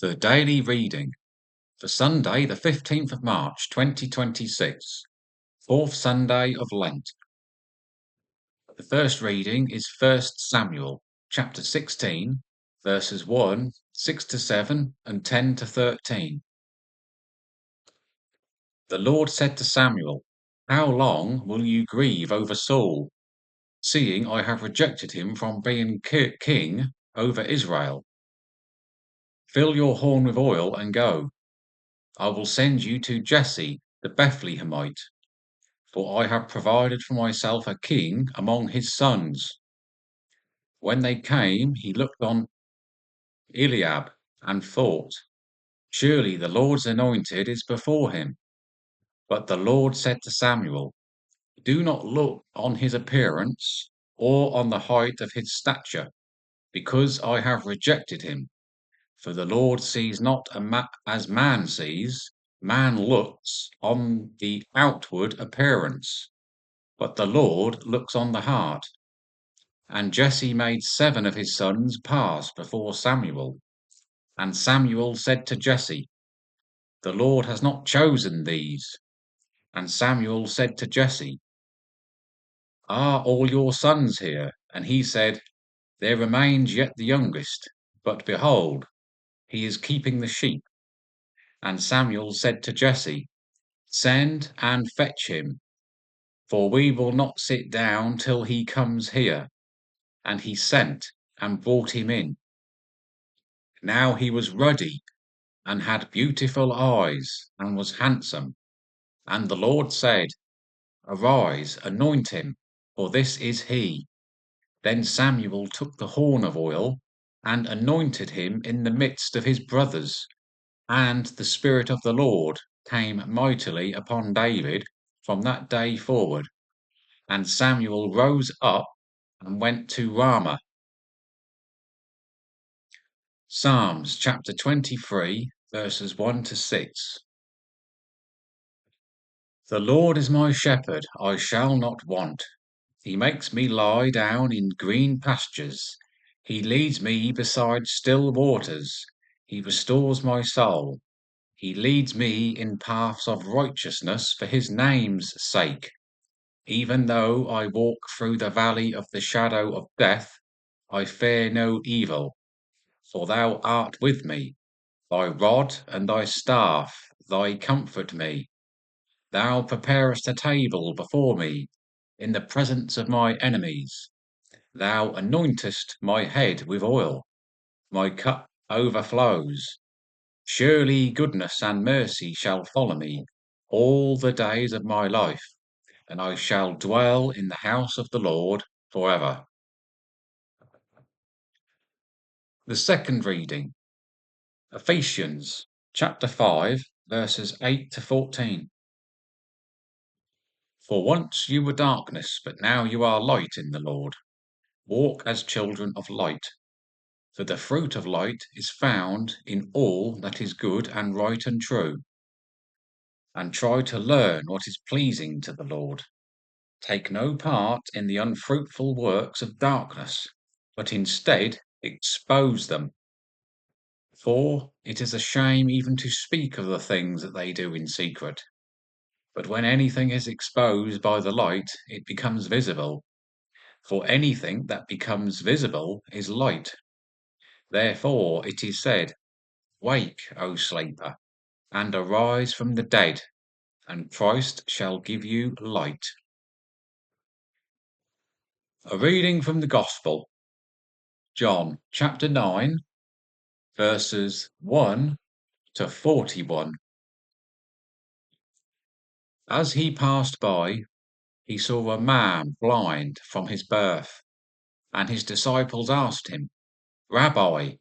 The daily reading for Sunday, the 15th of March, 2026, fourth Sunday of Lent. The first reading is 1 Samuel, chapter 16, verses 1, 6 to 7, and 10 to 13. The Lord said to Samuel, "How long will you grieve over Saul, seeing I have rejected him from being king over Israel? Fill your horn with oil and go. I will send you to Jesse the Bethlehemite, for I have provided for myself a king among his sons." When they came, he looked on Eliab and thought, "Surely the Lord's anointed is before him." But the Lord said to Samuel, "Do not look on his appearance or on the height of his stature, because I have rejected him. For the Lord sees not as man sees. Man looks on the outward appearance, but the Lord looks on the heart." And Jesse made 7 of his sons pass before Samuel. And Samuel said to Jesse, "The Lord has not chosen these." And Samuel said to Jesse, "Are all your sons here?" And he said, "There remains yet the youngest, but behold, he is keeping the sheep." And Samuel said to Jesse, "Send and fetch him, for we will not sit down till he comes here." And he sent and brought him in. Now he was ruddy and had beautiful eyes and was handsome. And the Lord said, "Arise, anoint him, for this is he." Then Samuel took the horn of oil and anointed him in the midst of his brothers. And the Spirit of the Lord came mightily upon David from that day forward. And Samuel rose up and went to Ramah. Psalms chapter 23, verses 1 to 6. The Lord is my shepherd, I shall not want. He makes me lie down in green pastures. He leads me beside still waters. He restores my soul. He leads me in paths of righteousness for his name's sake. Even though I walk through the valley of the shadow of death, I fear no evil, for thou art with me. Thy rod and thy staff, they comfort me. Thou preparest a table before me in the presence of my enemies. Thou anointest my head with oil. My cup overflows. Surely goodness and mercy shall follow me all the days of my life, and I shall dwell in the house of the Lord forever. The second reading, Ephesians chapter 5, verses 8 to 14. For once you were darkness, but now you are light in the Lord. Walk as children of light, for the fruit of light is found in all that is good and right and true. And try to learn what is pleasing to the Lord. Take no part in the unfruitful works of darkness, but instead expose them. For it is a shame even to speak of the things that they do in secret. But when anything is exposed by the light, it becomes visible. For anything that becomes visible is light. Therefore it is said, "Wake, O sleeper, and arise from the dead, and Christ shall give you light." A reading from the Gospel, John chapter 9, verses 1 to 41. As he passed by, he saw a man blind from his birth, and his disciples asked him, "Rabbi,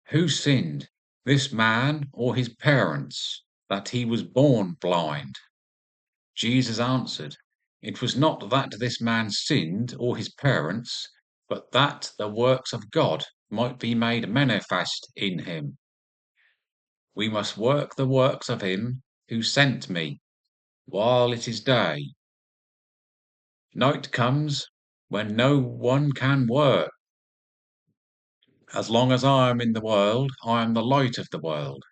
who sinned, this man or his parents, that he was born blind?" Jesus answered, "It was not that this man sinned or his parents, but that the works of God might be made manifest in him. We must work the works of him who sent me while it is day. Night comes when no one can work. As long as I am in the world, I am the light of the world.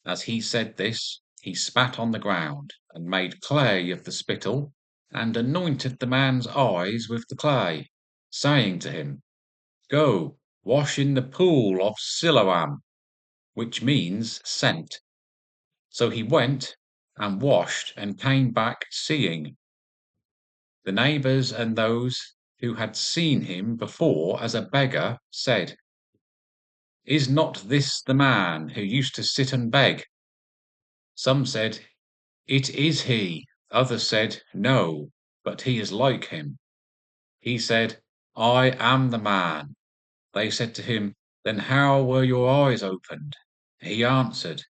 As he said this, he spat on the ground, and made clay of the spittle, and anointed the man's eyes with the clay, saying to him, Go, wash in the pool of Siloam, which means sent. So he went and washed and came back seeing. The neighbours and those who had seen him before as a beggar said, Is not this the man who used to sit and beg? Some said, It is he. Others said, No, but he is like him. He said, I am the man. They said to him, Then how were your eyes opened? He answered,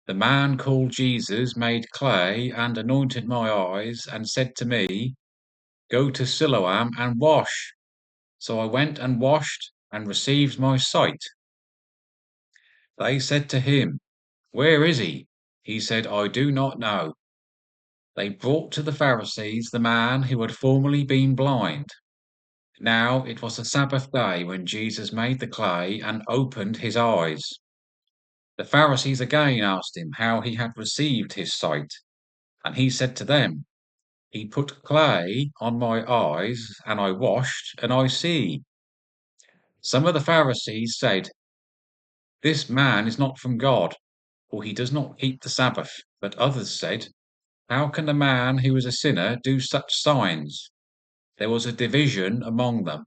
The man called Jesus made clay and anointed my eyes and said to me, Go to Siloam and wash. So I went and washed and received my sight. They said to him, Where is he? He said, I do not know. They brought to the Pharisees the man who had formerly been blind. Now it was the Sabbath day when Jesus made the clay and opened his eyes. The Pharisees again asked him how he had received his sight. And he said to them, He put clay on my eyes, and I washed, and I see. Some of the Pharisees said, This man is not from God, for he does not keep the Sabbath. But others said, How can a man who is a sinner do such signs? There was a division among them.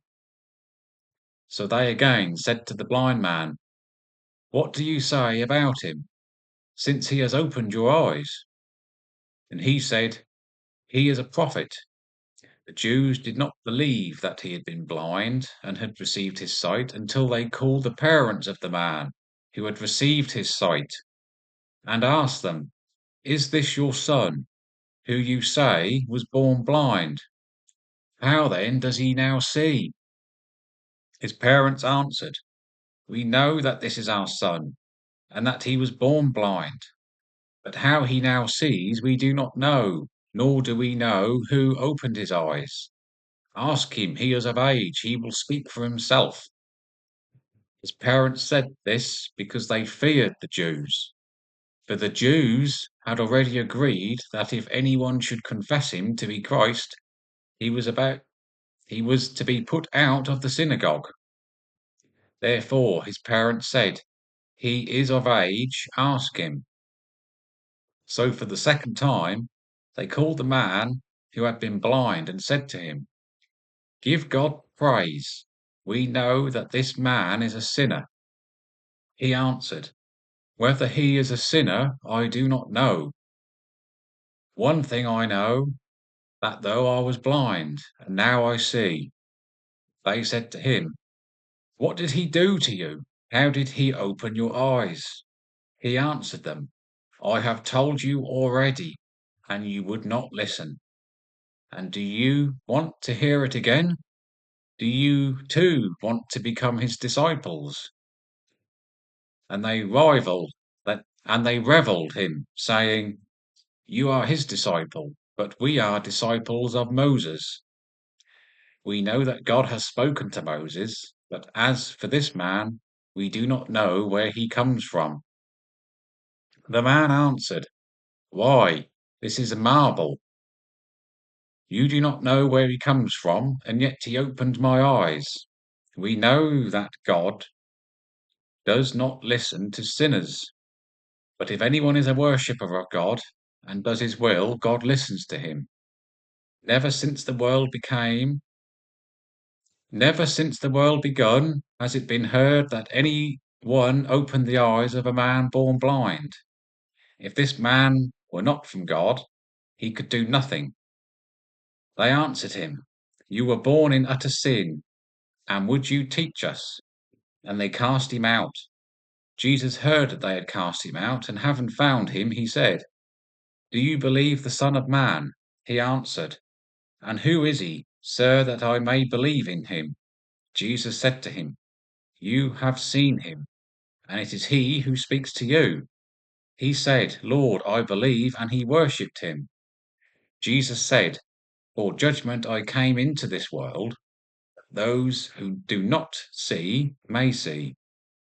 So they again said to the blind man, What do you say about him, since he has opened your eyes? And he said, He is a prophet. The Jews did not believe that he had been blind and had received his sight until they called the parents of the man who had received his sight and asked them, Is this your son, who you say was born blind? How then does he now see? His parents answered, We know that this is our son, and that he was born blind. But how he now sees we do not know, nor do we know who opened his eyes. Ask him, he is of age, he will speak for himself. His parents said this because they feared the Jews. For the Jews had already agreed that if anyone should confess him to be Christ, he was to be put out of the synagogue. Therefore his parents said, He is of age, ask him. So for the second time they called the man who had been blind and said to him, Give God praise. We know that this man is a sinner. He answered, Whether he is a sinner, I do not know. One thing I know, that though I was blind, and now I see. They said to him, What did he do to you? How did he open your eyes? He answered them, I have told you already, and you would not listen. And do you want to hear it again? Do you too want to become his disciples? And they reviled him, saying, You are his disciple, but we are disciples of Moses. We know that God has spoken to Moses, but as for this man, we do not know where he comes from. The man answered, Why, this is a marvel. You do not know where he comes from, and yet he opened my eyes. We know that God does not listen to sinners, but if anyone is a worshipper of God and does his will, God listens to him. Never since the world became Never since the world begun has it been heard that any one opened the eyes of a man born blind. If this man were not from God, he could do nothing. They answered him, You were born in utter sin, and would you teach us? And they cast him out. Jesus heard that they had cast him out, and having found him, he said, Do you believe the Son of Man? He answered, And who is he, sir, that I may believe in him? Jesus said to him, You have seen him, and it is he who speaks to you. He said, Lord, I believe, and he worshipped him. Jesus said, For judgment I came into this world, that those who do not see may see,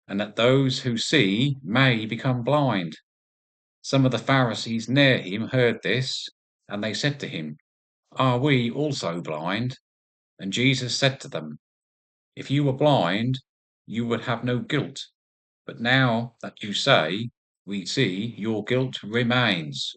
and that those who see may become blind. Some of the Pharisees near him heard this, and they said to him, "Are we also blind?" And Jesus said to them, "If you were blind, you would have no guilt. But now that you say, 'We see,' your guilt remains."